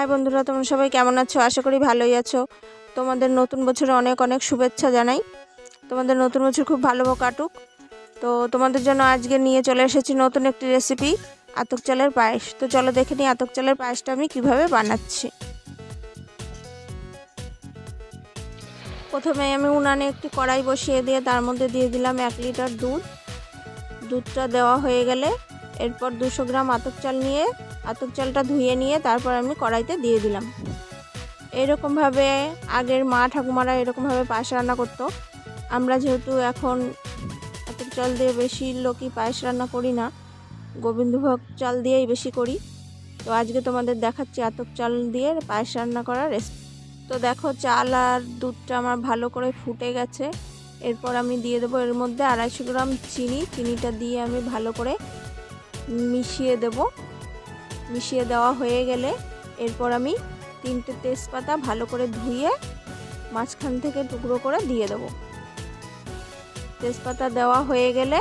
High বন্ধুরা, তোমরা সবাই কেমন আছো? আশা করি ভালোই আছো। তোমাদের নতুন বছরে অনেক অনেক শুভেচ্ছা জানাই। তোমাদের নতুন বছর খুব ভালো কাটুক। তো তোমাদের জন্য আজকে নিয়ে চলে এসেছি নতুন একটি রেসিপি, আতপ চালের পায়েস। তো চলো দেখে নিই আতপ চালের পায়েসটা আমি কিভাবে বানাচ্ছি। প্রথমে আমি উনানে একটি কড়াই বসিয়ে দিয়ে তার মধ্যে দিয়ে দিলাম 1 লিটার দুধ। দুধটা দেওয়া হয়ে গেলে এরপর 200 গ্রাম আতপ চাল নিয়ে আতপ চালটা ধুয়ে নিয়ে তারপর আমি কড়াইতে দিয়ে দিলাম। এরকমভাবে আগের মা ঠাকুমারা এরকমভাবে পায়েস রান্না করতো। আমরা যেহেতু এখন আতপ চাল দিয়ে বেশি লোকই পায়েস রান্না করি না, গোবিন্দভোগ চাল দিয়েই বেশি করি। তো আজকে তোমাদের দেখাচ্ছি আতপ চাল দিয়ে পায়েস রান্না করার রেসিপি। তো দেখো, চাল আর দুধটা আমার ভালো করে ফুটে গেছে। এরপর আমি দিয়ে দেবো এর মধ্যে 250 গ্রাম চিনি। চিনিটা দিয়ে আমি ভালো করে মিশিয়ে দেব। মিশিয়ে দেওয়া হয়ে গেলে এরপর আমি 3টে তেজপাতা ভালো করে ধুয়ে মাঝখান থেকে টুকরো করে দিয়ে দেব। তেজপাতা দেওয়া হয়ে গেলে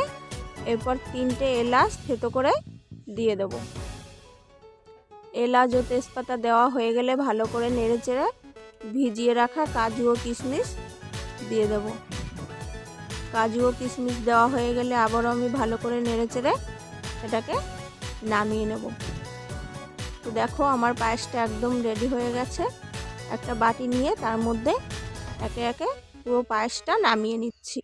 এরপর 3টে এলাচ থেতো করে দিয়ে দেব। এলাচ ও তেজপাতা দেওয়া হয়ে গেলে ভালো করে নেড়েচেড়ে ভিজিয়ে রাখা কাজু ও কিশমিশ দিয়ে দেব। কাজু ও কিশমিশ দেওয়া হয়ে গেলে আবারও আমি ভালো করে নেড়েচেড়ে এটাকে নামিয়ে নেব। তো দেখো, আমার পায়েসটা একদম রেডি হয়ে গেছে। একটা বাটি নিয়ে তার মধ্যে একে একে পুরো পায়েসটা নামিয়ে নিচ্ছি।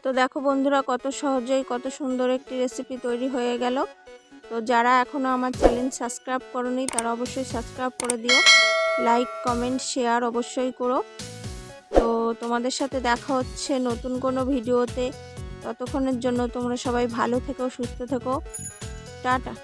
তো দেখো বন্ধুরা, কত সহজেই কত সুন্দর একটি রেসিপি তৈরি হয়ে গেল। তো যারা এখনও আমার চ্যানেল সাবস্ক্রাইব করোনি তারা অবশ্যই সাবস্ক্রাইব করে দিও। লাইক কমেন্ট শেয়ার অবশ্যই করো। তো তোমাদের সাথে দেখা হচ্ছে নতুন কোনো ভিডিওতে। ততক্ষণের জন্য তোমরা সবাই ভালো থেকো, সুস্থ থেকো। টাটা।